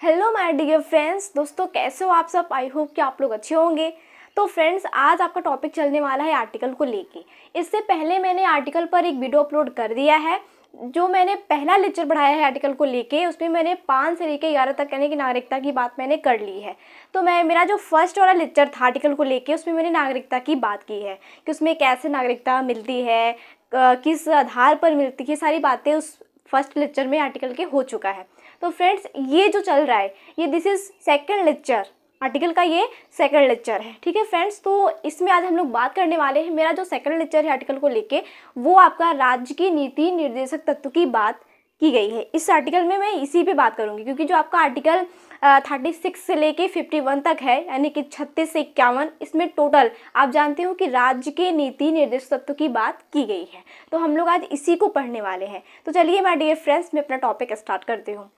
Hello my dear friends, दोस्तों कैसे हो आप सब। आई होप कि आप लोग अच्छे होंगे। तो फ्रेंड्स, आज आपका टॉपिक चलने वाला है आर्टिकल को लेके। इससे पहले मैंने आर्टिकल पर एक वीडियो अपलोड कर दिया है। जो मैंने पहला लेक्चर पढ़ाया है आर्टिकल को लेके, उसमें मैंने 5 से लेकर 11 तक यानी कि नागरिकता की बात मैंने कर ली है। तो मेरा जो फर्स्ट वाला लेक्चर था आर्टिकल को लेके, उसमें मैंने नागरिकता की बात की है कि उसमें कैसे नागरिकता मिलती है, किस आधार पर मिलती है, सारी बातें उस फर्स्ट लेक्चर में आर्टिकल के हो चुका है। तो फ्रेंड्स, ये जो चल रहा है ये this is second lecture, article का ये सेकंड लेक्चर है। ठीक है फ्रेंड्स, तो इसमें आज हम लोग बात करने वाले हैं। मेरा जो सेकंड लेक्चर है आर्टिकल को लेके, वो आपका राज्य की नीति निर्देशक तत्व की बात की गई है। इस आर्टिकल में मैं इसी पे बात करूंगी, क्योंकि जो आपका आर्टिकल 36 से लेके 51 तक है, यानी कि 36 से 51, इसमें टोटल आप जानते हो कि राज्य के नीति निर्देशक तत्व की बात की गई है। तो हम लोग आज इसी को पढ़ने वाले हैं। तो चलिए माय डियर फ्रेंड्स, मैं अपना टॉपिक स्टार्ट करती हूँ।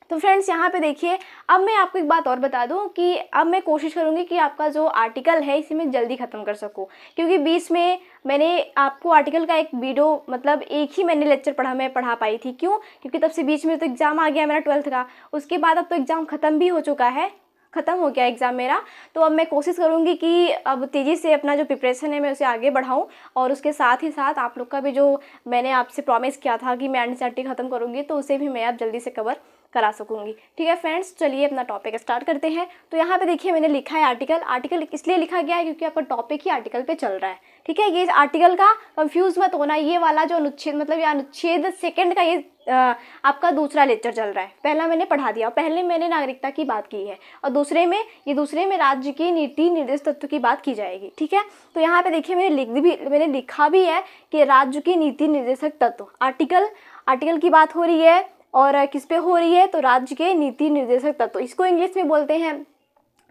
तो फ्रेंड्स, यहाँ पे देखिए, अब मैं आपको एक बात और बता दूं कि अब मैं कोशिश करूँगी कि आपका जो आर्टिकल है इसे मैं जल्दी ख़त्म कर सकूँ, क्योंकि बीच में मैंने आपको आर्टिकल का एक वीडियो मतलब एक ही मैंने लेक्चर पढ़ा पाई थी। क्यों? क्योंकि तब से बीच में तो एग्ज़ाम आ गया मेरा 12th का। उसके बाद अब तो एग्ज़ाम ख़त्म भी हो चुका है, ख़त्म हो गया एग्ज़ाम मेरा। तो अब मैं कोशिश करूँगी कि अब तेज़ी से अपना जो प्रिपरेशन है मैं उसे आगे बढ़ाऊँ, और उसके साथ ही साथ आप लोग का भी जो मैंने आपसे प्रॉमिस किया था कि मैं एनसीईआरटी ख़त्म करूँगी, तो उसे भी मैं अब जल्दी से कवर करा सकूँगी। ठीक है फ्रेंड्स, चलिए अपना टॉपिक स्टार्ट करते हैं। तो यहाँ पे देखिए, मैंने लिखा है आर्टिकल इसलिए लिखा गया है क्योंकि आपका टॉपिक ही आर्टिकल पे चल रहा है। ठीक है, ये आर्टिकल का कंफ्यूज मत होना। ये वाला जो अनुच्छेद मतलब ये अनुच्छेद सेकंड का ये आपका दूसरा लेक्चर चल रहा है। पहला मैंने पढ़ा दिया, पहले मैंने नागरिकता की बात की है, और दूसरे में राज्य की नीति निर्देशक तत्व की बात की जाएगी। ठीक है, तो यहाँ पे देखिए मैंने लिखा भी है कि राज्य की नीति निर्देशक तत्व, आर्टिकल की बात हो रही है, और किस पे हो रही है, तो राज्य के नीति निर्देशक तत्व। इसको इंग्लिश में बोलते हैं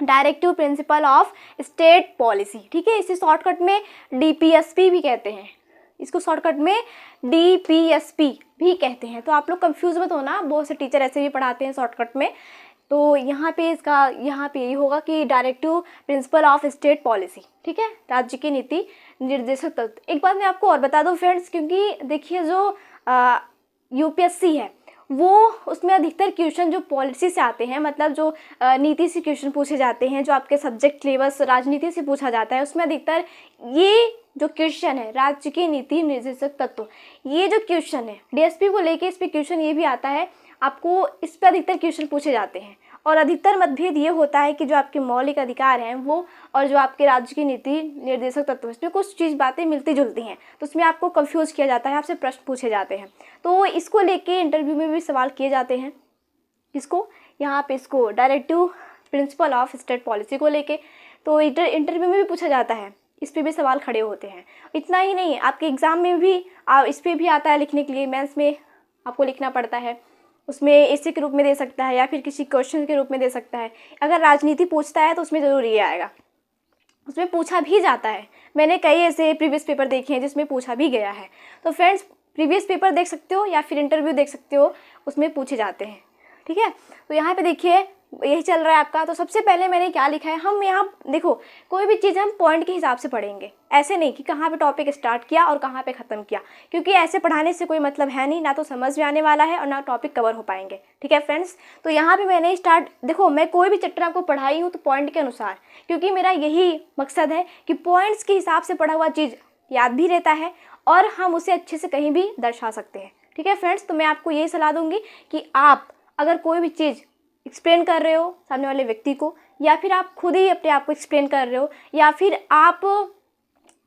directive principle of state policy. ठीक है, इसे शॉर्टकट में डीपीएसपी भी कहते हैं। इसको शॉर्टकट में डीपीएसपी भी कहते हैं। तो आप लोग कंफ्यूज मत होना, बहुत से टीचर ऐसे भी पढ़ाते हैं शॉर्टकट में। तो यहाँ पे यही होगा कि directive principle of state policy. ठीक है, राज्य की नीति निर्देशक तत्व। एक बात मैं आपको और बता दूं फ्रेंड्स, क्योंकि देखिए जो यूपीएससी है वो उसमें अधिकतर क्वेश्चन जो पॉलिसी से आते हैं, मतलब जो नीति से क्वेश्चन पूछे जाते हैं, जो आपके सब्जेक्ट सिलेबस राजनीति से पूछा जाता है, उसमें अधिकतर ये जो क्वेश्चन है राज्य की नीति निर्देशक तत्व, ये जो क्वेश्चन है डीएसपी को लेके, इस पे क्वेश्चन ये भी आता है आपको, इस पे अधिकतर क्वेश्चन पूछे जाते हैं। और अधिकतर मतभेद ये होता है कि जो आपके मौलिक अधिकार हैं वो, और जो आपके राज्य की नीति निर्देशक तत्व, इसमें कुछ चीज़ बातें मिलती जुलती हैं, तो उसमें आपको कंफ्यूज किया जाता है, आपसे प्रश्न पूछे जाते हैं। तो इसको लेके इंटरव्यू में भी सवाल किए जाते हैं। इसको यहाँ पे इसको directive principle of state policy को लेके तो इंटरव्यू में भी पूछा जाता है, इस पर भी सवाल खड़े होते हैं। इतना ही नहीं, आपके एग्ज़ाम में भी इस पर भी आता है लिखने के लिए, मेंस में आपको लिखना पड़ता है। उसमें ऐसे के रूप में दे सकता है या फिर किसी क्वेश्चन के रूप में दे सकता है। अगर राजनीति पूछता है तो उसमें ज़रूर ये आएगा, उसमें पूछा भी जाता है। मैंने कई ऐसे प्रीवियस पेपर देखे हैं जिसमें पूछा भी गया है। तो फ्रेंड्स, प्रीवियस पेपर देख सकते हो या फिर इंटरव्यू देख सकते हो, उसमें पूछे जाते हैं। ठीक है, तो यहाँ पे देखिए यही चल रहा है आपका। तो सबसे पहले मैंने क्या लिखा है, हम यहाँ देखो कोई भी चीज़ हम पॉइंट के हिसाब से पढ़ेंगे, ऐसे नहीं कि कहाँ पे टॉपिक स्टार्ट किया और कहाँ पे ख़त्म किया, क्योंकि ऐसे पढ़ाने से कोई मतलब है नहीं, ना तो समझ में आने वाला है और ना टॉपिक कवर हो पाएंगे। ठीक है फ्रेंड्स, तो यहाँ पे मैंने देखो मैं कोई भी चैप्टर आपको पढ़ाई हूँ तो पॉइंट के अनुसार, क्योंकि मेरा यही मकसद है कि पॉइंट्स के हिसाब से पढ़ा हुआ चीज़ याद भी रहता है और हम उसे अच्छे से कहीं भी दर्शा सकते हैं। ठीक है फ्रेंड्स, तो मैं आपको यही सलाह दूंगी कि आप अगर कोई भी चीज़ एक्सप्लेन कर रहे हो सामने वाले व्यक्ति को, या फिर आप खुद ही अपने आप को एक्सप्लेन कर रहे हो, या फिर आप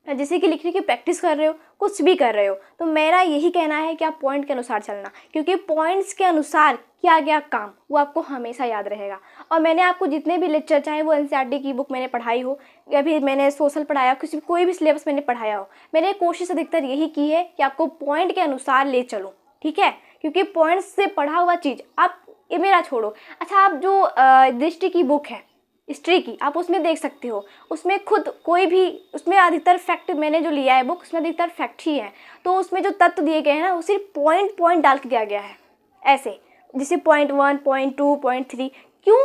जैसे कि लिखने की प्रैक्टिस कर रहे हो, कुछ भी कर रहे हो, तो मेरा यही कहना है कि आप पॉइंट के अनुसार चलना, क्योंकि पॉइंट्स के अनुसार किया गया काम वो आपको हमेशा याद रहेगा। और मैंने आपको जितने भी लेक्चर, चाहे वो एनसीईआरटी की बुक मैंने पढ़ाई हो या फिर मैंने सोशल पढ़ाया, कोई भी सिलेबस मैंने पढ़ाया हो, मैंने कोशिश अधिकतर यही की है कि आपको पॉइंट के अनुसार ले चलूँ। ठीक है, क्योंकि पॉइंट्स से पढ़ा हुआ चीज़ आप ये मेरा छोड़ो, अच्छा आप जो दृष्टि की बुक है हिस्ट्री की, आप उसमें देख सकते हो, उसमें खुद कोई भी, उसमें अधिकतर फैक्ट मैंने जो लिया है बुक, उसमें अधिकतर फैक्ट ही है। तो उसमें जो तत्व दिए गए हैं ना, वो सिर्फ पॉइंट डाल के दिया गया है, ऐसे जैसे पॉइंट 1, पॉइंट 2, पॉइंट 3। क्यों?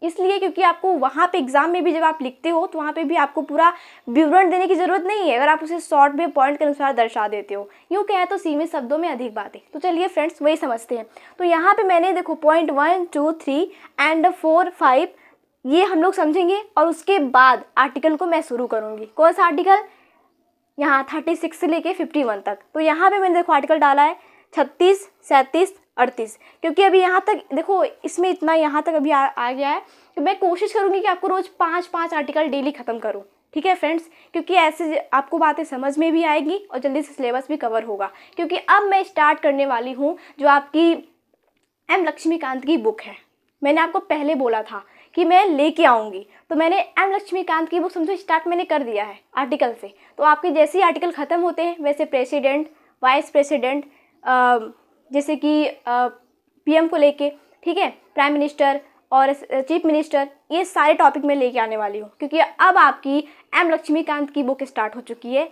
इसलिए क्योंकि आपको वहाँ पे एग्जाम में भी जब आप लिखते हो तो वहाँ पे भी आपको पूरा विवरण देने की ज़रूरत नहीं है, अगर आप उसे शॉर्ट में पॉइंट के अनुसार दर्शा देते हो। यूँ कहें तो सीमित शब्दों में अधिक बातें। तो चलिए फ्रेंड्स वही समझते हैं। तो यहाँ पे मैंने देखो पॉइंट 1, 2, 3 एंड 4, 5 ये हम लोग समझेंगे और उसके बाद आर्टिकल को मैं शुरू करूँगी। कौन सा आर्टिकल? यहाँ 36 से लेके 51 तक। तो यहाँ पे मैंने देखो आर्टिकल डाला है 36, 37, 38, क्योंकि अभी यहाँ तक देखो इसमें इतना यहाँ तक अभी आ गया है कि मैं कोशिश करूँगी कि आपको रोज़ 5-5 आर्टिकल डेली ख़त्म करूँ। ठीक है फ्रेंड्स, क्योंकि ऐसे आपको बातें समझ में भी आएगी और जल्दी से सिलेबस भी कवर होगा। क्योंकि अब मैं स्टार्ट करने वाली हूँ जो आपकी एम लक्ष्मीकांत की बुक है। मैंने आपको पहले बोला था कि मैं लेके आऊँगी, तो मैंने एम लक्ष्मीकांत की बुक समझो स्टार्ट मैंने कर दिया है आर्टिकल से। तो आपके जैसे ही आर्टिकल ख़त्म होते हैं वैसे प्रेसिडेंट, वाइस प्रेसिडेंट, जैसे कि पीएम को लेके, ठीक है, प्राइम मिनिस्टर और चीफ मिनिस्टर, ये सारे टॉपिक मैं लेके आने वाली हूँ। क्योंकि अब आपकी एम लक्ष्मीकांत की बुक स्टार्ट हो चुकी है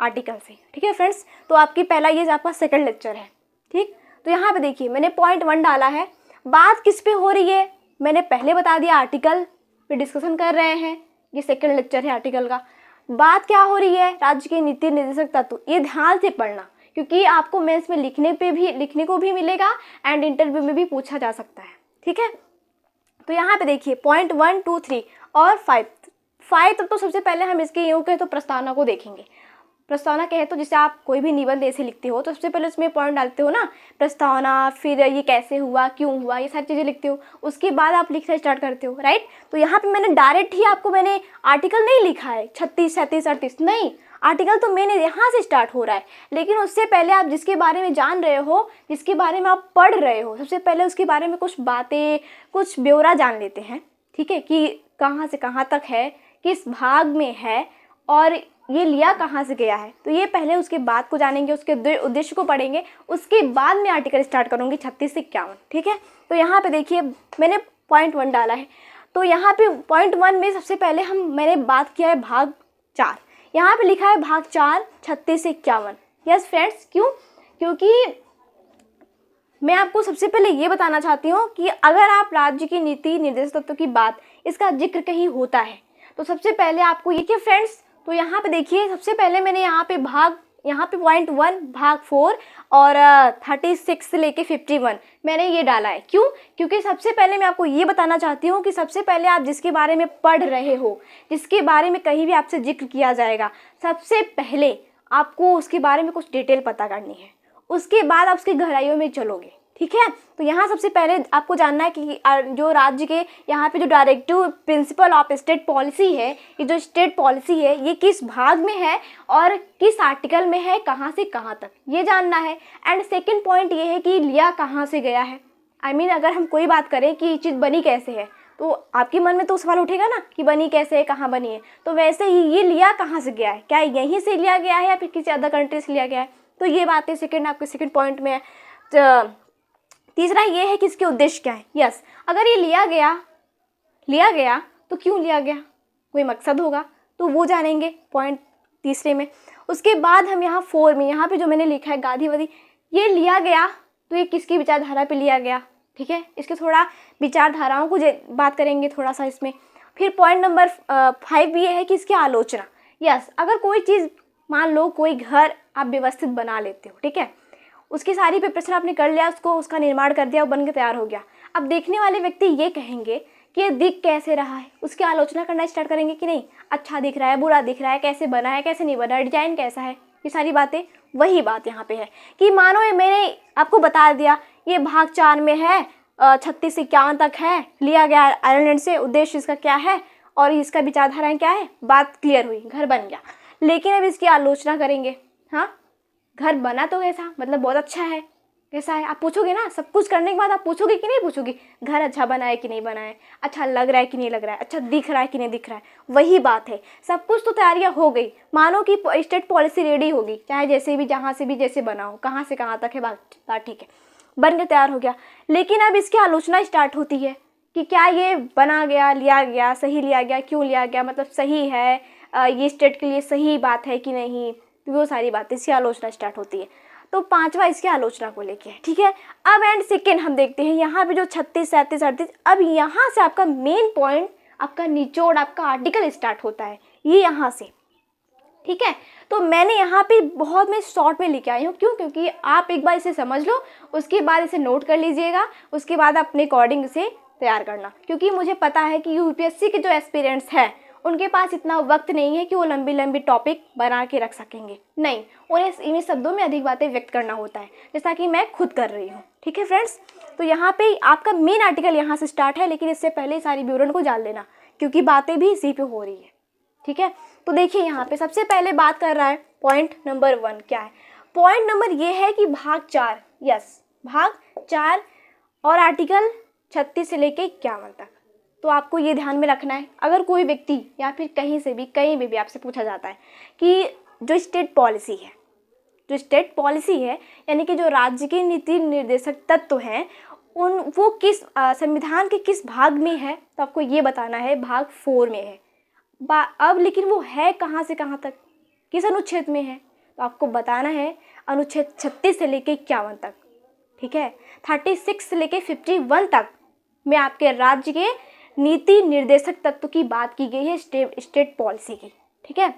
आर्टिकल से। ठीक है फ्रेंड्स, तो आपकी पहला ये आपका सेकंड लेक्चर है। ठीक, तो यहाँ पे देखिए मैंने पॉइंट 1 डाला है। बात किस पे हो रही है मैंने पहले बता दिया, आर्टिकल पे डिस्कशन कर रहे हैं। ये सेकंड लेक्चर है आर्टिकल का। बात क्या हो रही है? राज्य के नीति निर्देशक तत्व। ये ध्यान से पढ़ना क्योंकि आपको मेंस में लिखने को भी मिलेगा एंड इंटरव्यू में भी पूछा जा सकता है। ठीक है, तो यहाँ पे देखिए पॉइंट 1, 2, 3 और 5 तो सबसे पहले हम इसके यूँ कहें तो प्रस्तावना को देखेंगे। प्रस्तावना कहे तो जैसे आप कोई भी निबंध ऐसे लिखते हो तो सबसे पहले उसमें पॉइंट डालते हो ना, प्रस्तावना, फिर ये कैसे हुआ, क्यों हुआ, ये सारी चीज़ें लिखते हो, उसके बाद आप लिखना स्टार्ट करते हो, राइट। तो यहाँ पे मैंने डायरेक्ट ही आपको मैंने आर्टिकल नहीं लिखा है 36, 37, 38, नहीं, आर्टिकल तो मैंने यहाँ से स्टार्ट हो रहा है। लेकिन उससे पहले आप जिसके बारे में जान रहे हो, जिसके बारे में आप पढ़ रहे हो, सबसे पहले उसके बारे में कुछ बातें, कुछ ब्यौरा जान लेते हैं। ठीक है, कि कहाँ से कहाँ तक है, किस भाग में है और ये लिया कहाँ से गया है। तो ये पहले उसके बाद को जानेंगे, उसके उद्देश्य को पढ़ेंगे, उसके बाद में आर्टिकल स्टार्ट करूँगी 36 से 51। ठीक है, तो यहाँ पे देखिए मैंने पॉइंट 1 डाला है। तो यहाँ पे पॉइंट 1 में सबसे पहले मैंने बात किया है भाग 4। यहाँ पे लिखा है भाग 4 36 से 51। यस फ्रेंड्स, क्यों? क्योंकि मैं आपको सबसे पहले ये बताना चाहती हूँ कि अगर आप राज्य की नीति निर्देशक तत्व की बात, इसका जिक्र कहीं होता है तो सबसे पहले आपको ये, कि फ्रेंड्स तो यहाँ पे देखिए सबसे पहले मैंने यहाँ पे पॉइंट 1 भाग 4 और 36 से लेके 51 मैंने ये डाला है। क्यों? क्योंकि सबसे पहले मैं आपको ये बताना चाहती हूँ कि सबसे पहले आप जिसके बारे में पढ़ रहे हो, जिसके बारे में कहीं भी आपसे जिक्र किया जाएगा, सबसे पहले आपको उसके बारे में कुछ डिटेल पता करनी है, उसके बाद आप उसकी गहराइयों में चलोगे। ठीक है, तो यहाँ सबसे पहले आपको जानना है कि जो राज्य के यहाँ पे जो directive principle of state policy है, ये जो स्टेट पॉलिसी है ये किस भाग में है और किस आर्टिकल में है, कहाँ से कहाँ तक, ये जानना है। एंड सेकंड पॉइंट ये है कि लिया कहाँ से गया है। अगर हम कोई बात करें कि ये चीज़ बनी कैसे है तो आपके मन में तो सवाल उठेगा ना कि बनी कैसे है, कहाँ बनी है। तो वैसे ही ये लिया कहाँ से गया है, क्या यहीं से लिया गया है या फिर किसी अदर कंट्री से लिया गया है, तो ये बातें आपके सेकेंड पॉइंट में है। तीसरा ये है कि इसके उद्देश्य क्या है। यस, अगर ये लिया गया तो क्यों लिया गया, कोई मकसद होगा, तो वो जानेंगे पॉइंट तीसरे में। उसके बाद हम यहाँ 4 में यहाँ पे जो मैंने लिखा है गांधीवादी, ये लिया गया तो ये किसकी विचारधारा पे लिया गया। ठीक है, इसके थोड़ा विचारधाराओं को बात करेंगे थोड़ा सा इसमें। फिर पॉइंट नंबर 5 ये है कि इसकी आलोचना। यस, अगर कोई चीज़, मान लो कोई घर आप व्यवस्थित बना लेते हो, ठीक है, उसकी सारी प्रिपरेशन आपने कर लिया, उसका निर्माण कर दिया, वो बन के तैयार हो गया। अब देखने वाले व्यक्ति ये कहेंगे कि ये दिख कैसे रहा है, उसकी आलोचना करना स्टार्ट करेंगे कि नहीं, अच्छा दिख रहा है, बुरा दिख रहा है, कैसे बना है, कैसे नहीं बना है, डिजाइन कैसा है, ये सारी बातें। वही बात यहाँ पे है कि मानो मैंने आपको बता दिया ये भाग 4 में है, 36 से 51 तक है, लिया गया आयरलैंड से, उद्देश्य इसका क्या है और इसका विचारधाराएं क्या है, बात क्लियर हुई, घर बन गया। लेकिन अब इसकी आलोचना करेंगे। हाँ, घर बना तो कैसा, मतलब बहुत अच्छा है, कैसा है, आप पूछोगे ना, सब कुछ करने के बाद आप पूछोगे कि नहीं पूछोगे, घर अच्छा बना है कि नहीं बना है, अच्छा लग रहा है कि नहीं लग रहा है, अच्छा दिख रहा है कि नहीं दिख रहा है। वही बात है, सब कुछ तो तैयारियां हो गई, मानो कि स्टेट पॉलिसी रेडी होगी, चाहे जैसे भी जहाँ से भी जैसे बना हो, कहाँ से कहाँ तक है बात ठीक है, बन के तैयार हो गया। लेकिन अब इसकी आलोचना स्टार्ट होती है कि क्या ये बना गया, लिया गया, सही लिया गया, क्यों लिया गया, मतलब सही है, ये स्टेट के लिए सही बात है कि नहीं, वो सारी बातें, इसकी आलोचना स्टार्ट होती है। तो 5वां इसकी आलोचना को लेके है, ठीक है। अब एंड सेकेंड हम देखते हैं यहाँ पे जो 36, 37, 38, अब यहाँ से आपका मेन पॉइंट, आपका निचोड़, आपका आर्टिकल स्टार्ट होता है, ये यहाँ से, ठीक है। तो मैंने यहाँ पे बहुत मैं शॉर्ट में लेके आई हूँ, क्यों? क्योंकि आप एक बार इसे समझ लो, उसके बाद इसे नोट कर लीजिएगा, उसके बाद अपने अकॉर्डिंग इसे तैयार करना, क्योंकि मुझे पता है कि यूपीएससी के जो एस्पिरेंट्स हैं उनके पास इतना वक्त नहीं है कि वो लंबी लंबी टॉपिक बना के रख सकेंगे, नहीं, उन्हें इन्हीं शब्दों में अधिक बातें व्यक्त करना होता है, जैसा कि मैं खुद कर रही हूँ, ठीक है फ्रेंड्स। तो यहाँ पे आपका मेन आर्टिकल यहाँ से स्टार्ट है, लेकिन इससे पहले सारी विवरण को जान लेना, क्योंकि बातें भी इसी पे हो रही है, ठीक है। तो देखिए यहाँ पे सबसे पहले बात कर रहा है पॉइंट नंबर 1 क्या है। पॉइंट नंबर ये है कि भाग 4, यस, भाग 4 और आर्टिकल 36 से लेके 51 तक। तो आपको ये ध्यान में रखना है, अगर कोई व्यक्ति या फिर कहीं से भी कहीं भी आपसे पूछा जाता है कि जो स्टेट पॉलिसी है, जो स्टेट पॉलिसी है यानी कि जो राज्य के नीति निर्देशक तत्व हैं, वो किस संविधान के किस भाग में है, तो आपको ये बताना है भाग 4 में है। अब लेकिन वो है कहाँ से कहाँ तक, किस अनुच्छेद में है, तो आपको बताना है अनुच्छेद 36 से लेके 51 तक, ठीक है। 36 से लेके 51 तक में आपके राज्य के नीति निर्देशक तत्व की बात की गई है, स्टेट पॉलिसी की, ठीक है,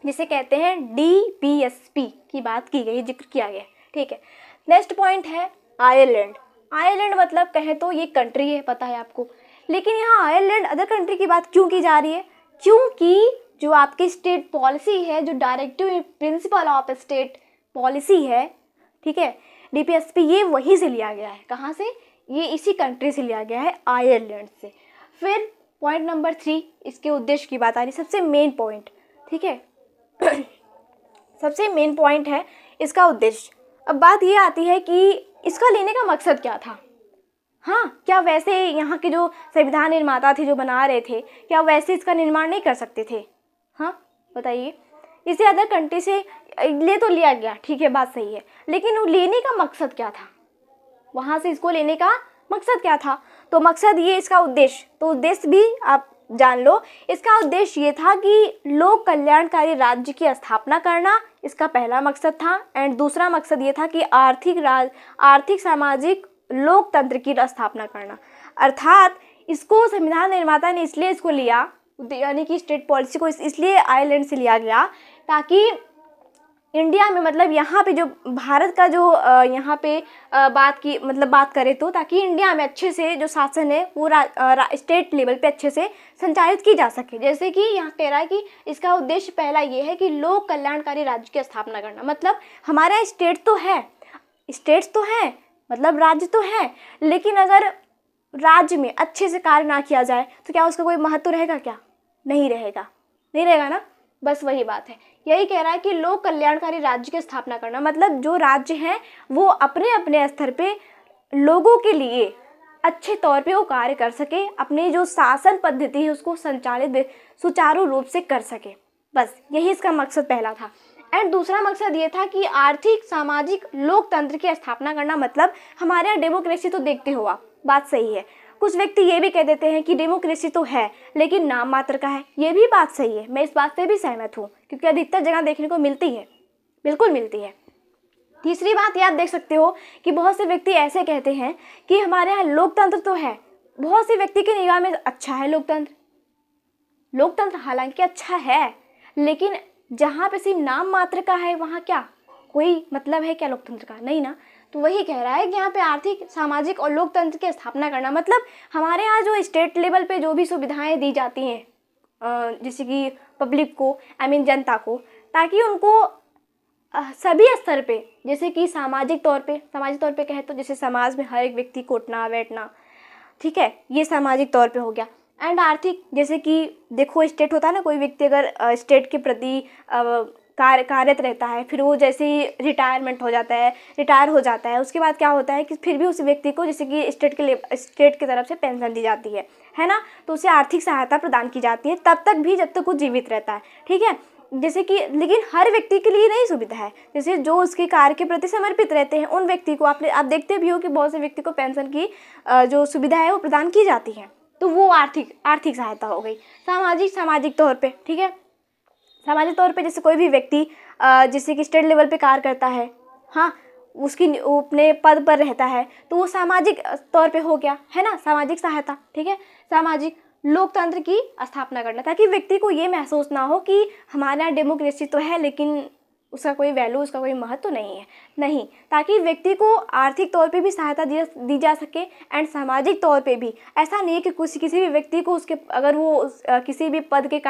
जिसे कहते हैं DPSP की बात की गई, जिक्र किया गया, ठीक है। नेक्स्ट पॉइंट है आयरलैंड। आयरलैंड मतलब कहें तो ये कंट्री है, पता है आपको, लेकिन यहाँ आयरलैंड अदर कंट्री की बात क्यों की जा रही है? क्योंकि जो आपकी स्टेट पॉलिसी है, जो directive principle of state policy है, ठीक है, DPSP, ये वहीं से लिया गया है। कहाँ से? ये इसी कंट्री से लिया गया है, आयरलैंड से। फिर पॉइंट नंबर 3, इसके उद्देश्य की बात आ रही, सबसे मेन पॉइंट, ठीक है सबसे मेन पॉइंट है इसका उद्देश्य। अब बात ये आती है कि इसका लेने का मकसद क्या था। हाँ, क्या वैसे यहाँ के जो संविधान निर्माता थे, जो बना रहे थे, क्या वैसे इसका निर्माण नहीं कर सकते थे? हाँ बताइए, इसे अदर कंट्री से ले तो लिया गया, ठीक है, बात सही है, लेकिन वो लेने का मकसद क्या था? वहाँ से इसको लेने का मकसद क्या था? तो मकसद ये, इसका उद्देश्य, तो उद्देश्य भी आप जान लो। इसका उद्देश्य ये था कि लोक कल्याणकारी राज्य की स्थापना करना, इसका पहला मकसद था। एंड दूसरा मकसद ये था कि आर्थिक सामाजिक लोकतंत्र की स्थापना करना। अर्थात इसको संविधान निर्माता ने इसलिए इसको लिया, यानी कि स्टेट पॉलिसी को इसलिए आयरलैंड से लिया गया, ताकि इंडिया में, मतलब यहाँ पे जो भारत का जो यहाँ पे बात करें तो, ताकि इंडिया में अच्छे से जो शासन है वो स्टेट लेवल पे अच्छे से संचालित की जा सके। जैसे कि यहाँ कह रहा है कि इसका उद्देश्य पहला ये है कि लोक कल्याणकारी राज्य की स्थापना करना। मतलब हमारा स्टेट्स तो है, मतलब राज्य तो है, लेकिन अगर राज्य में अच्छे से कार्य ना किया जाए तो क्या उसका कोई महत्व रहेगा? क्या नहीं रहेगा ना। बस वही बात है, यही कह रहा है कि लोक कल्याणकारी राज्य की स्थापना करना, मतलब जो राज्य हैं वो अपने अपने स्तर पे लोगों के लिए अच्छे तौर पे वो कार्य कर सके, अपनी जो शासन पद्धति है उसको संचालित सुचारू रूप से कर सके। बस यही इसका मकसद पहला था। एंड दूसरा मकसद ये था कि आर्थिक सामाजिक लोकतंत्र की स्थापना करना। मतलब हमारे यहाँ डेमोक्रेसी तो देखते हो आप, बात सही है। कुछ व्यक्ति ये भी कह देते हैं कि डेमोक्रेसी तो है लेकिन नाम मात्र का है, ये भी बात सही है, मैं इस बात से भी सहमत हूँ, क्योंकि अधिकतर जगह देखने को मिलती है, बिल्कुल मिलती है। तीसरी बात ये आप देख सकते हो कि बहुत से व्यक्ति ऐसे कहते हैं कि हमारे यहाँ लोकतंत्र तो है। बहुत से व्यक्ति की निगाह में अच्छा है लोकतंत्र हालांकि अच्छा है, लेकिन जहाँ पे सिर्फ नाम मात्र का है वहाँ क्या कोई मतलब है क्या लोकतंत्र का? नहीं ना। तो वही कह रहा है कि यहाँ पे आर्थिक सामाजिक और लोकतंत्र की स्थापना करना, मतलब हमारे यहाँ जो स्टेट लेवल पे जो भी सुविधाएं दी जाती हैं, जैसे कि पब्लिक को, जनता को, ताकि उनको सभी स्तर पे, जैसे कि सामाजिक तौर पे कहे तो जैसे समाज में हर एक व्यक्ति को उठना बैठना, ठीक है, ये सामाजिक तौर पे हो गया। एंड आर्थिक, जैसे कि देखो स्टेट होता है ना, कोई व्यक्ति अगर स्टेट के प्रति कार्यरत रहता है, फिर वो जैसे ही रिटायर हो जाता है, उसके बाद क्या होता है कि फिर भी उस व्यक्ति को जैसे कि स्टेट की तरफ से पेंशन दी जाती है ना, तो उसे आर्थिक सहायता प्रदान की जाती है तब तक भी जब तक वो जीवित रहता है, ठीक है। जैसे कि लेकिन हर व्यक्ति के लिए नहीं सुविधा है, जैसे जो उसके कार्य के प्रति समर्पित रहते हैं उन व्यक्ति को आप देखते भी हो कि बहुत से व्यक्ति को पेंशन की जो सुविधा है वो प्रदान की जाती है, तो वो आर्थिक सहायता हो गई। सामाजिक तौर पे, ठीक है, सामाजिक तौर पे जैसे कोई भी व्यक्ति जैसे कि स्टेट लेवल पे कार्य करता है, हाँ, उसकी वो अपने पद पर रहता है, तो वो सामाजिक तौर पे हो गया, है ना, सामाजिक सहायता। ठीक है, सामाजिक लोकतंत्र की स्थापना करना, ताकि व्यक्ति को ये महसूस ना हो कि हमारे यहाँ डेमोक्रेसी तो है लेकिन उसका कोई वैल्यू, उसका कोई महत्व तो नहीं है। नहीं, ताकि व्यक्ति को आर्थिक तौर पे भी सहायता दी जा सके एंड सामाजिक तौर पे भी। ऐसा नहीं है कि किसी भी व्यक्ति को उसके, अगर वो किसी भी पद के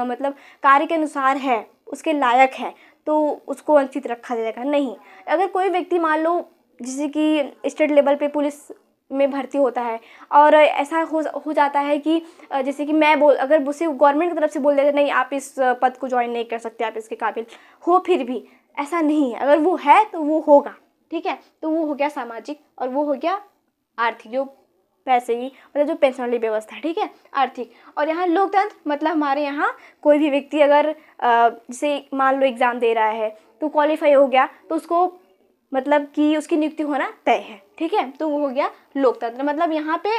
मतलब कार्य के अनुसार है, उसके लायक है, तो उसको वंचित रखा जाएगा। नहीं, अगर कोई व्यक्ति मान लो जैसे कि स्टेट लेवल पे पुलिस में भर्ती होता है और ऐसा हो जाता है कि जैसे कि अगर उसे गवर्नमेंट की तरफ से बोल देते नहीं आप इस पद को ज्वाइन नहीं कर सकते, आप इसके काबिल हो, फिर भी ऐसा नहीं है, अगर वो है तो वो होगा। ठीक है, तो वो हो गया सामाजिक और वो हो गया आर्थिक, जो पैसे की मतलब जो पेंशन वाली व्यवस्था है। ठीक है, आर्थिक। और यहाँ लोकतंत्र मतलब हमारे यहाँ कोई भी व्यक्ति अगर जैसे मान लो एग्ज़ाम दे रहा है तो क्वालिफाई हो गया, तो उसको मतलब कि उसकी नियुक्ति होना तय है। ठीक है, तो वो हो गया लोकतंत्र, मतलब यहाँ पे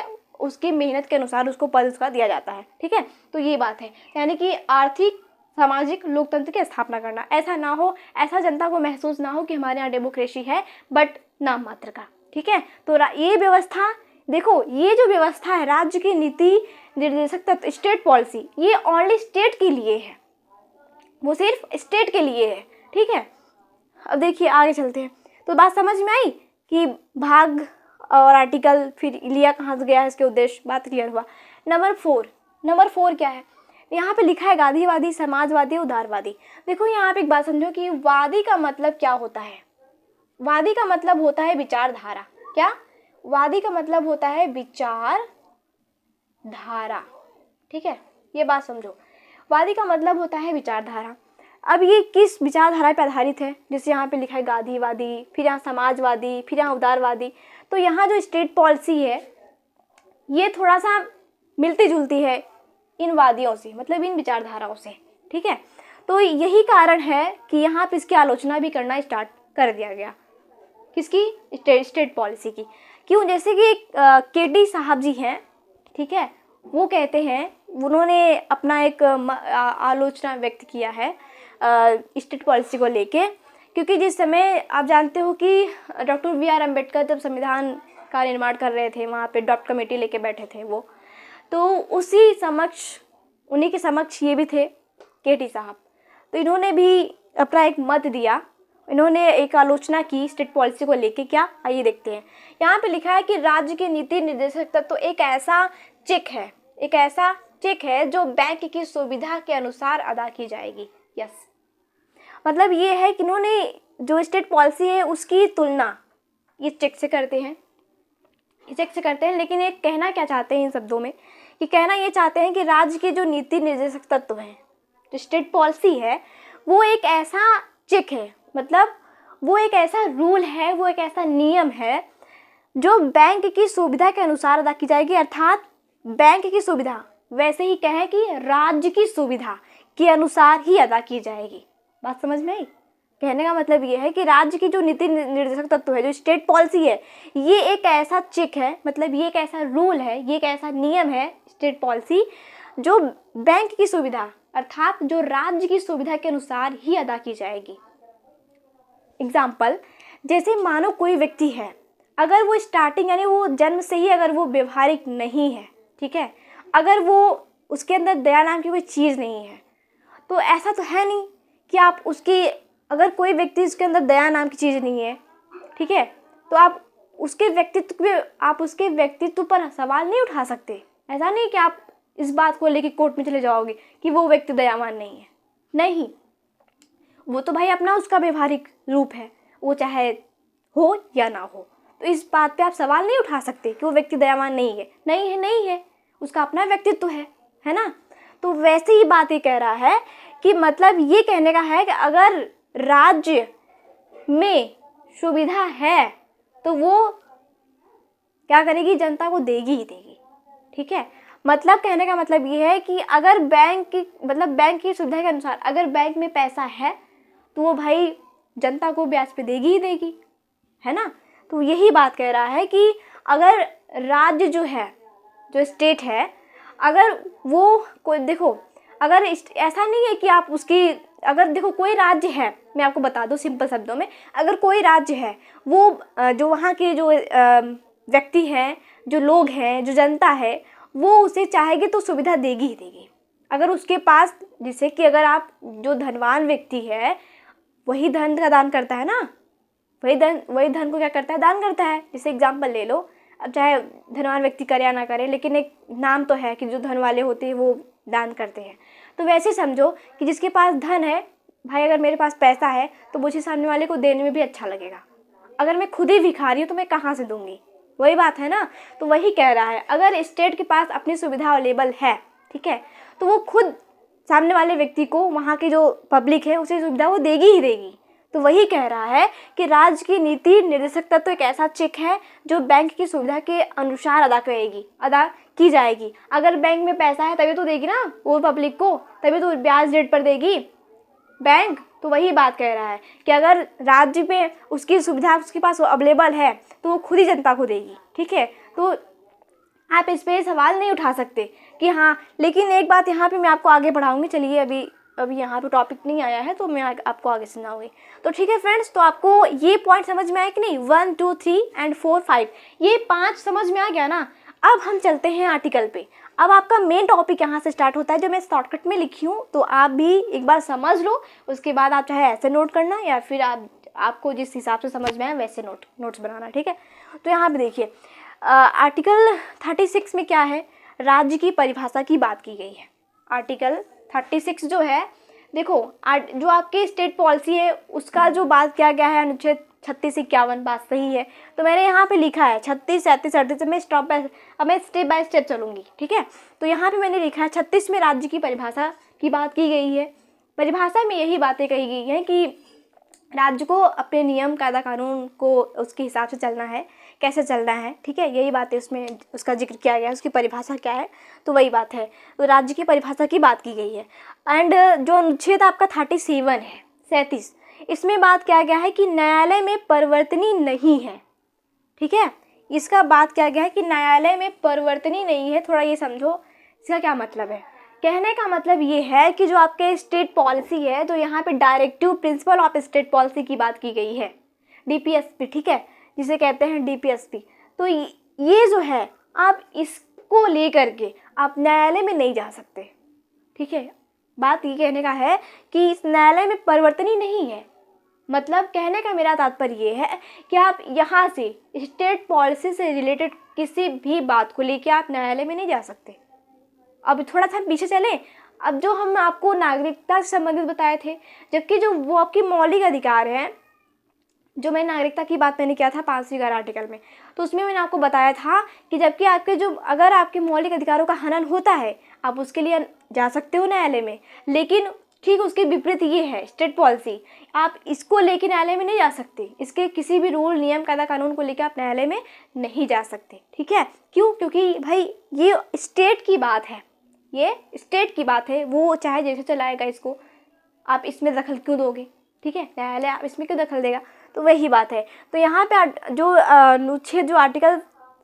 उसकी मेहनत के अनुसार उसको पद उसका दिया जाता है। ठीक है, तो ये बात है, यानी कि आर्थिक सामाजिक लोकतंत्र की स्थापना करना। ऐसा ना हो, ऐसा जनता को महसूस ना हो कि हमारे यहाँ डेमोक्रेसी है बट नाम मात्र का। ठीक है, तो ये व्यवस्था देखो, ये जो व्यवस्था है राज्य की नीति निर्देशक तत्व, स्टेट पॉलिसी, ये ओनली स्टेट के लिए है, वो सिर्फ स्टेट के लिए है। ठीक है, अब देखिए आगे चलते हैं। तो बात समझ में आई कि भाग और आर्टिकल फिर लिया कहाँ से गया है, इसके उद्देश्य, बात क्लियर हुआ। नंबर 4 क्या है, यहाँ पे लिखा है गांधीवादी, समाजवादी, उदारवादी। देखो यहाँ पे एक बात समझो कि वादी का मतलब क्या होता है। वादी का मतलब होता है विचारधारा। क्या? वादी का मतलब होता है विचारधारा। ठीक है, ये बात समझो, वादी का मतलब होता है विचारधारा। अब ये किस विचारधारा पर आधारित है, जैसे यहाँ पे लिखा है गांधीवादी, फिर यहाँ समाजवादी, फिर यहाँ उदारवादी। तो यहाँ जो स्टेट पॉलिसी है ये थोड़ा सा मिलती जुलती है इन वादियों से, मतलब इन विचारधाराओं से। ठीक है, तो यही कारण है कि यहाँ पे इसकी आलोचना भी करना स्टार्ट कर दिया गया। किसकी? स्टेट पॉलिसी की। क्यों? जैसे कि केटी साहब जी हैं, ठीक है, वो कहते हैं, उन्होंने अपना एक आलोचना व्यक्त किया है स्टेट पॉलिसी को लेके, क्योंकि जिस समय आप जानते हो कि डॉक्टर बी.आर. अम्बेडकर जब संविधान का निर्माण कर रहे थे, वहाँ पे ड्राफ्ट कमेटी लेके बैठे थे वो, तो उन्हीं के समक्ष ये भी थे केटी साहब। तो इन्होंने भी अपना एक मत दिया, इन्होंने एक आलोचना की स्टेट पॉलिसी को लेके। क्या? आइए देखते हैं। यहाँ पे लिखा है कि राज्य के नीति निर्देशक तत्व एक ऐसा चेक है जो बैंक की सुविधा के अनुसार अदा की जाएगी। यस, मतलब ये है कि इन्होंने जो स्टेट पॉलिसी है उसकी तुलना ये चेक से करते हैं, लेकिन ये कहना क्या चाहते हैं इन शब्दों में, कि कहना ये चाहते हैं कि राज्य के जो नीति निर्देशक तत्व हैं, जो स्टेट पॉलिसी है, वो एक ऐसा चेक है, मतलब वो एक ऐसा रूल है, वो एक ऐसा नियम है जो बैंक की सुविधा के अनुसार अदा की जाएगी। अर्थात बैंक की सुविधा, वैसे ही कहें कि राज्य की सुविधा के अनुसार ही अदा की जाएगी। बात समझ में आई? कहने का मतलब ये है कि राज्य की जो नीति निर्देशक तत्व है, जो स्टेट पॉलिसी है, ये एक ऐसा चेक है, मतलब ये एक ऐसा रूल है, ये एक ऐसा नियम है स्टेट पॉलिसी, जो बैंक की सुविधा अर्थात जो राज्य की सुविधा के अनुसार ही अदा की जाएगी। एग्जाम्पल, जैसे मानो कोई व्यक्ति है, अगर वो स्टार्टिंग यानी वो जन्म से ही अगर वो व्यवहारिक नहीं है, ठीक है, अगर वो उसके अंदर दया नाम की कोई चीज़ नहीं है, तो ऐसा तो है नहीं कि आप उसकी, अगर कोई व्यक्ति उसके अंदर दया नाम की चीज़ नहीं है, ठीक है, तो आप उसके व्यक्तित्व पर सवाल नहीं उठा सकते। ऐसा नहीं कि आप इस बात को लेके कोर्ट में चले जाओगे कि वो व्यक्ति दयावान नहीं है। नहीं, वो तो भाई अपना उसका व्यवहारिक रूप है, वो चाहे हो या ना हो, तो इस बात पे आप सवाल नहीं उठा सकते कि वो व्यक्ति दयावान नहीं है, उसका अपना व्यक्तित्व है ना। तो वैसे ही बात ये कह रहा है कि मतलब ये कहने का है कि अगर राज्य में सुविधा है तो वो क्या करेगी, जनता को देगी ही देगी। ठीक है, मतलब कहने का मतलब ये है कि अगर बैंक की सुविधा के अनुसार अगर बैंक में पैसा है तो वो भाई जनता को ब्याज पे देगी ही देगी, है ना। तो यही बात कह रहा है कि अगर राज्य जो है, जो स्टेट है, अगर वो कोई, देखो अगर ऐसा नहीं है कि आप उसकी, अगर देखो कोई राज्य है मैं आपको बता दूं सिंपल शब्दों में, अगर कोई राज्य है वो जो वहाँ के जो व्यक्ति हैं, जो लोग हैं, जो जनता है, वो उसे चाहेगी तो सुविधा देगी ही देगी। अगर उसके पास, जैसे कि अगर आप जो धनवान व्यक्ति है वही धन का दान करता है ना, वही धन को क्या करता है, दान करता है। जैसे एग्जाम्पल ले लो, अब चाहे धनवान व्यक्ति करे या ना करे, लेकिन एक नाम तो है कि जो धन वाले होते हैं वो दान करते हैं। तो वैसे समझो कि जिसके पास धन है, भाई अगर मेरे पास पैसा है तो मुझे सामने वाले को देने में भी अच्छा लगेगा। अगर मैं खुद ही भिखारी हूँ तो मैं कहाँ से दूंगी, वही बात है ना। तो वही कह रहा है, अगर स्टेट के पास अपनी सुविधा अवेलेबल है, ठीक है, तो वो खुद सामने वाले व्यक्ति को, वहाँ की जो पब्लिक है उसे सुविधा वो देगी ही देगी। तो वही कह रहा है कि राज्य की नीति निर्देशक तत्व एक ऐसा चेक है जो बैंक की सुविधा के अनुसार अदा की जाएगी। अगर बैंक में पैसा है तभी तो देगी ना वो पब्लिक को, तभी तो ब्याज रेट पर देगी बैंक। तो वही बात कह रहा है कि अगर राज्य पे उसकी सुविधा उसके पास अवेलेबल है तो वो खुद ही जनता को देगी, ठीक है। तो आप इस पर सवाल नहीं उठा सकते कि हाँ, लेकिन एक बात यहाँ पे मैं आपको आगे बढ़ाऊंगी। चलिए अभी यहाँ पे टॉपिक नहीं आया है तो मैं आपको आगे सुनाऊंगी। तो ठीक है फ्रेंड्स, तो आपको ये पॉइंट समझ में आया कि नहीं, 1 2 3 एंड 4 5, ये 5 समझ में आ गया ना। अब हम चलते हैं आर्टिकल पे। अब आपका मेन टॉपिक यहाँ से स्टार्ट होता है जो मैं शॉर्टकट में लिखी हूँ, तो आप भी एक बार समझ लो। उसके बाद आप चाहे ऐसे नोट करना या फिर आपको जिस हिसाब से समझ में आए वैसे नोट्स बनाना, ठीक है। तो यहाँ पे देखिए आर्टिकल 36 में क्या है, राज्य की परिभाषा की बात की गई है। आर्टिकल 36 जो है, देखो जो आपकी स्टेट पॉलिसी है उसका जो बात किया गया है, अनुच्छेद 36 51, बात सही है। तो मैंने यहाँ पे लिखा है 36 37 38, मैं स्टेप बाय स्टेप चलूँगी, ठीक है। तो यहाँ पे मैंने लिखा है 36 में राज्य की परिभाषा की बात की गई है। परिभाषा में यही बातें कही गई हैं कि राज्य को अपने नियम कायदा कानून को उसके हिसाब से चलना है, कैसे चलना है, ठीक है। यही बातें उसमें उसका जिक्र किया गया है, उसकी परिभाषा क्या है, तो वही बात है। तो राज्य की परिभाषा की बात की गई है। एंड जो अनुच्छेद आपका 37 है, 37, इसमें बात किया गया है कि न्यायालय में परिवर्तनीय नहीं है, ठीक है। इसका बात किया गया है कि न्यायालय में परिवर्तनीय नहीं है। थोड़ा ये समझो इसका क्या मतलब है। कहने का मतलब ये है कि जो आपके स्टेट पॉलिसी है, तो यहाँ पे directive principle of state policy की बात की गई है, DPSP, ठीक है, जिसे कहते हैं DPSP। तो ये जो है, आप इसको लेकर के आप न्यायालय में नहीं जा सकते, ठीक है। बात ये कहने का है कि इस न्यायालय में परिवर्तनीय नहीं है। मतलब कहने का मेरा तात्पर्य ये है कि आप यहाँ से स्टेट पॉलिसी से रिलेटेड किसी भी बात को लेके आप न्यायालय में नहीं जा सकते। अब थोड़ा सा पीछे चलें, अब जो हम आपको नागरिकता से संबंधित बताए थे, जबकि जो वो आपकी मौलिक अधिकार हैं, जो मैं नागरिकता की बात मैंने किया था 511 आर्टिकल में, तो उसमें मैंने आपको बताया था कि जबकि आपके जो अगर आपके मौलिक अधिकारों का हनन होता है, आप उसके लिए जा सकते हो न्यायालय में। लेकिन ठीक उसके विपरीत ये है स्टेट पॉलिसी, आप इसको लेके न्यायालय में नहीं जा सकते। इसके किसी भी रूल नियम कायदा कानून को लेकर आप न्यायालय में नहीं जा सकते, ठीक है। क्यों? क्योंकि भाई ये स्टेट की बात है, ये स्टेट की बात है, वो चाहे जैसे चलाएगा इसको, आप इसमें दखल क्यों दोगे, ठीक है। न्यायालय आप इसमें क्यों दखल देगा, तो वही बात है। तो यहाँ पे जो अनुच्छेद जो आर्टिकल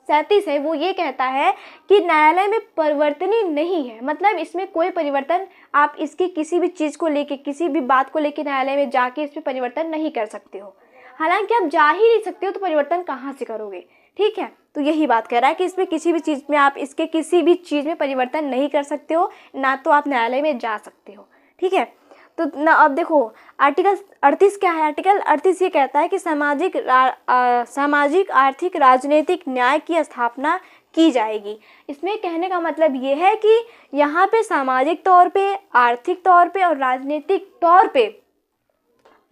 37 है वो ये कहता है कि न्यायालय में परिवर्तनीय नहीं है। मतलब इसमें कोई परिवर्तन, आप इसकी किसी भी चीज़ को लेके, किसी भी बात को लेके न्यायालय में जाके इसमें परिवर्तन नहीं कर सकते हो। हालांकि आप जा ही नहीं सकते हो तो परिवर्तन कहाँ से करोगे, ठीक है। तो यही बात कह रहा है कि इसमें किसी भी चीज़ में, आप इसके किसी भी चीज़ में परिवर्तन नहीं कर सकते हो, ना तो आप न्यायालय में जा सकते हो, ठीक है। तो ना अब देखो आर्टिकल 38 क्या है। आर्टिकल 38 ये कहता है कि सामाजिक आर्थिक राजनीतिक न्याय की स्थापना की जाएगी। इसमें कहने का मतलब ये है कि यहाँ पे सामाजिक तौर पे, आर्थिक तौर पे और राजनीतिक तौर पे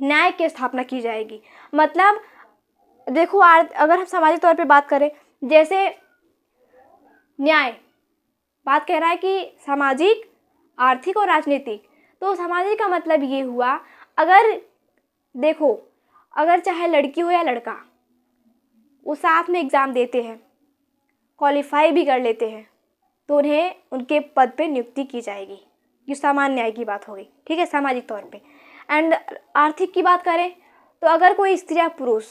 न्याय की स्थापना की जाएगी। मतलब देखो अगर हम सामाजिक तौर पे बात करें, जैसे न्याय बात कह रहा है कि सामाजिक, आर्थिक और राजनीतिक। तो सामाजिक का मतलब ये हुआ, अगर देखो अगर चाहे लड़की हो या लड़का, वो साथ में एग्ज़ाम देते हैं, क्वालिफाई भी कर लेते हैं, तो उन्हें उनके पद पे नियुक्ति की जाएगी। ये सामान्य न्याय की बात हो गई, ठीक है, सामाजिक तौर पे। एंड आर्थिक की बात करें तो अगर कोई स्त्री या पुरुष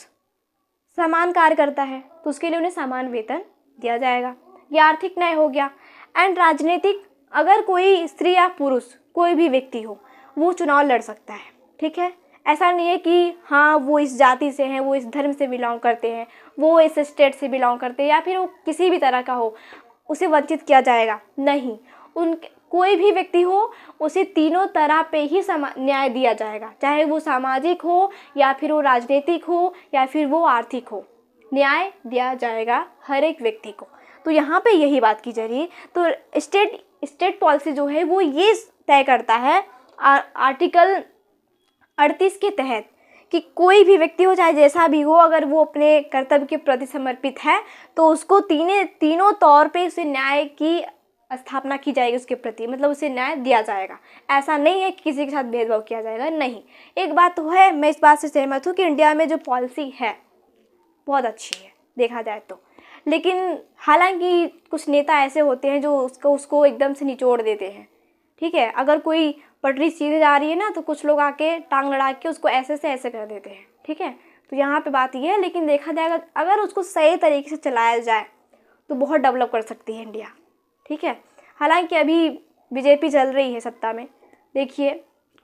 समान कार्य करता है तो उसके लिए उन्हें समान वेतन दिया जाएगा, ये आर्थिक न्याय हो गया। एंड राजनीतिक, अगर कोई स्त्री या पुरुष, कोई भी व्यक्ति हो, वो चुनाव लड़ सकता है, ठीक है। ऐसा नहीं है कि हाँ वो इस जाति से हैं, वो इस धर्म से बिलोंग करते हैं, वो इस स्टेट से बिलोंग करते हैं, या फिर वो किसी भी तरह का हो, उसे वंचित किया जाएगा। नहीं, उन कोई भी व्यक्ति हो उसे तीनों तरह पे ही न्याय दिया जाएगा, चाहे वो सामाजिक हो या फिर वो राजनीतिक हो या फिर वो आर्थिक हो, न्याय दिया जाएगा हर एक व्यक्ति को। तो यहाँ पे यही बात की जा रही है। तो स्टेट पॉलिसी जो है वो ये तय करता है आर्टिकल 38 के तहत कि कोई भी व्यक्ति हो, चाहे जैसा भी हो, अगर वो अपने कर्तव्य के प्रति समर्पित है तो उसको तीनों तौर पे उसे न्याय की स्थापना की जाएगी उसके प्रति, मतलब उसे न्याय दिया जाएगा। ऐसा नहीं है कि किसी के साथ भेदभाव किया जाएगा, नहीं। एक बात तो है, मैं इस बात से सहमत हूँ कि इंडिया में जो पॉलिसी है बहुत अच्छी है देखा जाए तो, लेकिन हालांकि कुछ नेता ऐसे होते हैं जो उसको एकदम से निचोड़ देते हैं। ठीक है, अगर कोई पटरी सीधे जा रही है ना तो कुछ लोग आके टांग लड़ा के उसको ऐसे से ऐसे कर देते हैं। ठीक है, तो यहाँ पे बात ये है, लेकिन देखा जाएगा अगर उसको सही तरीके से चलाया जाए तो बहुत डेवलप कर सकती है इंडिया। ठीक है, हालांकि अभी बीजेपी चल रही है सत्ता में, देखिए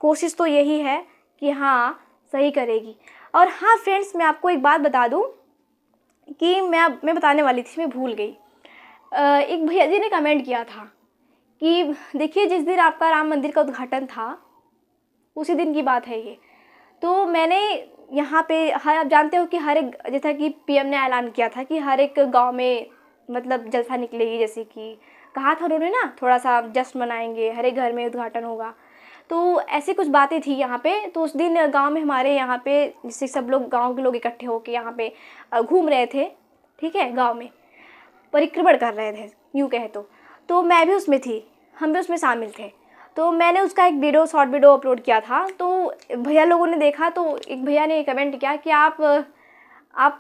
कोशिश तो यही है कि हाँ सही करेगी। और हाँ फ्रेंड्स, मैं आपको एक बात बता दूँ कि मैं बताने वाली थी, मैं भूल गई। एक भैया जी ने कमेंट किया था कि देखिए जिस दिन आपका राम मंदिर का उद्घाटन था उसी दिन की बात है ये। तो मैंने यहाँ पे आप जानते हो कि हर एक, जैसा कि पीएम ने ऐलान किया था कि हर एक गांव में मतलब जलसा निकलेगी, जैसे कि कहा था उन्होंने ना, थोड़ा सा जश्न मनाएंगे, हर एक घर में उद्घाटन होगा। तो ऐसी कुछ बातें थी यहाँ पे। तो उस दिन गांव में हमारे यहाँ पे जैसे सब लोग, गांव के लोग इकट्ठे होकर यहाँ पे घूम रहे थे। ठीक है, गांव में परिक्रमण कर रहे थे यूँ कहे तो मैं भी उसमें थी, हम भी उसमें शामिल थे। तो मैंने उसका एक शॉर्ट वीडियो अपलोड किया था। तो भैया लोगों ने देखा, तो एक भैया ने कमेंट किया कि आप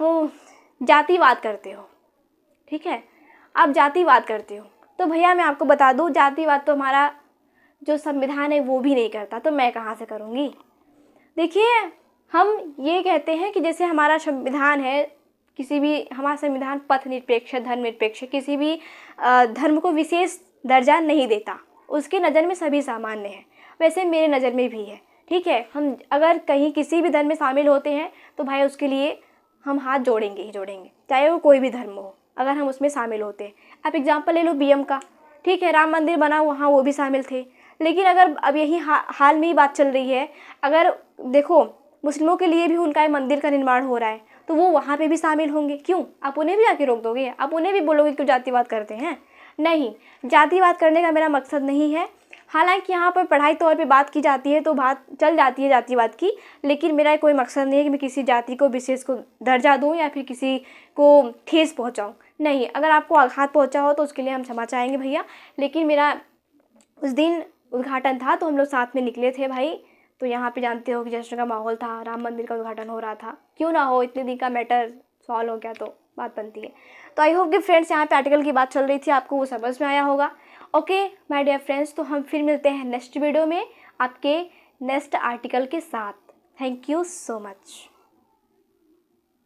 जातिवाद करते हो। ठीक है, आप जातिवाद करते हो। तो भैया मैं आपको बता दूं, जातिवाद तो हमारा जो संविधान है वो भी नहीं करता, तो मैं कहाँ से करूँगी। देखिए, हम ये कहते हैं कि जैसे हमारा संविधान है, किसी भी, हमारा संविधान पथ निरपेक्ष, धर्म निरपेक्ष, किसी भी धर्म को विशेष दर्जा नहीं देता, उसकी नज़र में सभी सामान्य हैं। वैसे मेरे नज़र में भी है। ठीक है, हम अगर कहीं किसी भी धर्म में शामिल होते हैं तो भाई उसके लिए हम हाथ जोड़ेंगे ही जोड़ेंगे, चाहे वो कोई भी धर्म हो, अगर हम उसमें शामिल होते हैं। आप एग्जाम्पल ले लो बीएम का। ठीक है, राम मंदिर बना, वहाँ वो भी शामिल थे। लेकिन अगर अब यही हाल में ही बात चल रही है, अगर देखो मुस्लिमों के लिए भी उनका मंदिर का निर्माण हो रहा है तो वो वहाँ पे भी शामिल होंगे। क्यों, आप उन्हें भी आके रोक दोगे? आप उन्हें भी बोलोगे क्यों जातिवाद करते हैं? नहीं, जातिवाद करने का मेरा मकसद नहीं है। हालांकि यहाँ पर पढ़ाई तौर पे बात की जाती है तो बात चल जाती है जातिवाद की, लेकिन मेरा कोई मकसद नहीं है कि मैं किसी जाति को विशेष को दर्जा दूँ या फिर किसी को ठेस पहुँचाऊँ। नहीं, अगर आपको आघात पहुँचा हो तो उसके लिए हम क्षमा चाहेंगे भैया। लेकिन मेरा उस दिन उद्घाटन था तो हम लोग साथ में निकले थे भाई। तो यहाँ पे जानते हो कि जश्न का माहौल था, राम मंदिर का उद्घाटन हो रहा था। क्यों ना हो, इतने दिन का मैटर सॉल्व हो गया तो बात बनती है। तो आई होप कि फ्रेंड्स यहाँ पे आर्टिकल की बात चल रही थी, आपको वो समझ में आया होगा। ओके माय डियर फ्रेंड्स, तो हम फिर मिलते हैं नेक्स्ट वीडियो में आपके नेक्स्ट आर्टिकल के साथ। Thank you so much.